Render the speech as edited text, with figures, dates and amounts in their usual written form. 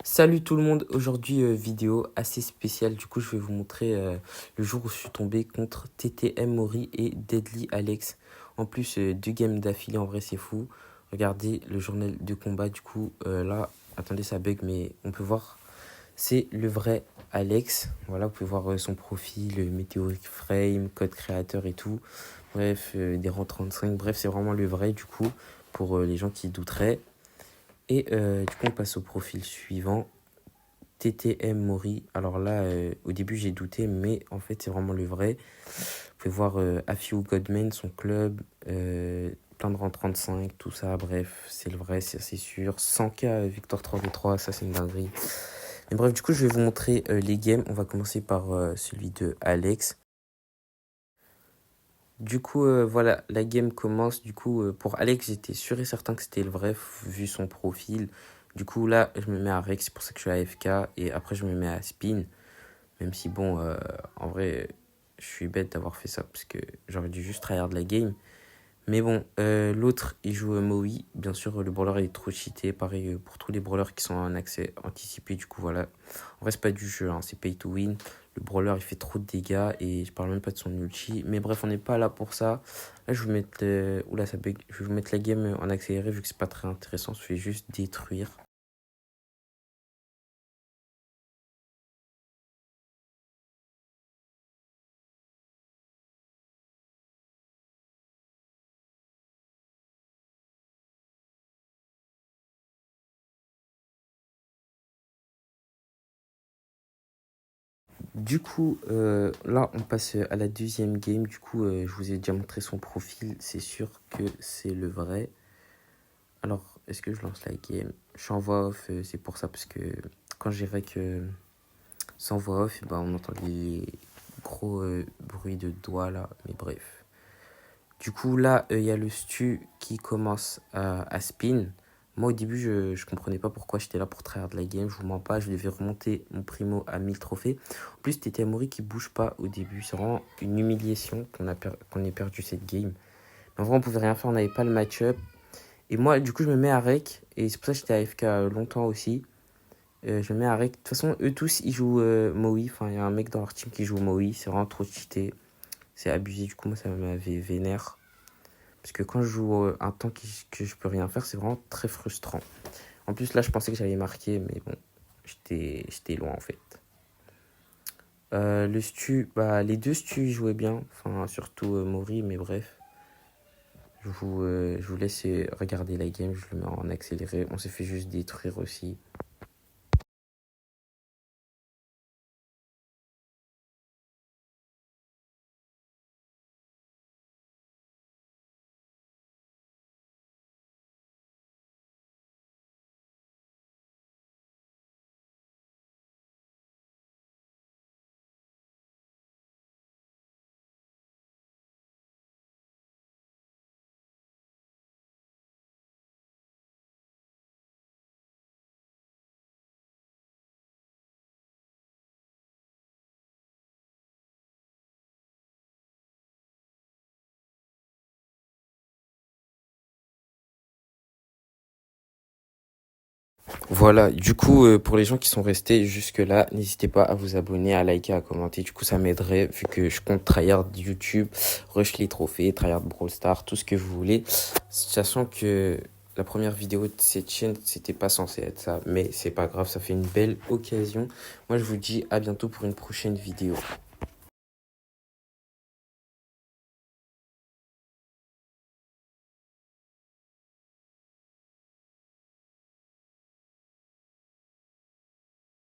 Salut tout le monde, aujourd'hui vidéo assez spéciale, du coup je vais vous montrer le jour où je suis tombé contre TTM Mori et Deadly Alex. En plus 2 games d'affilée, en vrai c'est fou. Regardez le journal de combat, du coup là, attendez ça bug mais on peut voir, c'est le vrai Alex. Voilà, vous pouvez voir son profil, Meteoric Frame, code créateur et tout. Bref, des rangs 35, bref c'est vraiment le vrai du coup pour les gens qui douteraient. Et du coup on passe au profil suivant. TTM Mori. Alors là, au début, j'ai douté, mais en fait, c'est vraiment le vrai. Vous pouvez voir Afiu Godman, son club, plein de rangs 35, tout ça. Bref, c'est le vrai, c'est sûr. 100K Victor 3v3, ça, c'est une dinguerie. Mais bref, du coup, je vais vous montrer les games. On va commencer par celui de Alex. Du coup, voilà, la game commence. Du coup, pour Alex, j'étais sûr et certain que c'était le vrai, vu son profil. Du coup, là, je me mets à Rex, c'est pour ça que je suis à AFK. Et après, je me mets à Spin. Même si, bon, en vrai, je suis bête d'avoir fait ça parce que j'aurais dû juste tryhard la game. Mais bon, l'autre, il joue Maui. Bien sûr, le brawler il est trop cheaté. Pareil pour tous les brawlers qui sont en accès anticipé. Du coup, voilà. En vrai, c'est pas du jeu, hein, c'est pay to win. Le brawler, il fait trop de dégâts et je parle même pas de son ulti. Mais bref, on n'est pas là pour ça. Là, je vais vous mettre, oula, ça bug. Je vais vous mettre la game en accéléré vu que c'est pas très intéressant. Je vais juste détruire. Du coup, là, on passe à la deuxième game. Du coup, je vous ai déjà montré son profil. C'est sûr que c'est le vrai. Alors, est-ce que je lance la game? Je suis en voix off, c'est pour ça, parce que quand je dirais que sans voix off, bah, on entend les gros bruits de doigts là. Mais bref. Du coup, là, il y a le stu qui commence à spin. Moi, au début, je comprenais pas pourquoi j'étais là pour tryhard la game. Je vous mens pas, je devais remonter mon primo à 1000 trophées. En plus, c'était Amori qui bouge pas au début. C'est vraiment une humiliation qu'on ait perdu cette game. Mais en vrai, on pouvait rien faire, on n'avait pas le match-up. Et moi, du coup, je me mets à rec. Et c'est pour ça que j'étais AFK longtemps aussi. Je me mets à rec. De toute façon, eux tous, ils jouent Maui. Enfin, il y a un mec dans leur team qui joue Maui. C'est vraiment trop cheaté. C'est abusé. Du coup, moi, ça m'avait vénère. Parce que quand je joue un temps que je peux rien faire, c'est vraiment très frustrant. En plus, là, je pensais que j'allais marquer, mais bon, j'étais loin en fait. Le stu, bah, les deux stus ils jouaient bien, enfin, surtout Mori, mais bref. Je vous laisse regarder la game, je le mets en accéléré. On s'est fait juste détruire aussi. Voilà, du coup, pour les gens qui sont restés jusque-là, n'hésitez pas à vous abonner, à liker, à commenter. Du coup, ça m'aiderait vu que je compte tryhard YouTube, rush les trophées, tryhard Brawl Stars, tout ce que vous voulez. Sachant que la première vidéo de cette chaîne, c'était pas censé être ça. Mais c'est pas grave, ça fait une belle occasion. Moi, je vous dis à bientôt pour une prochaine vidéo.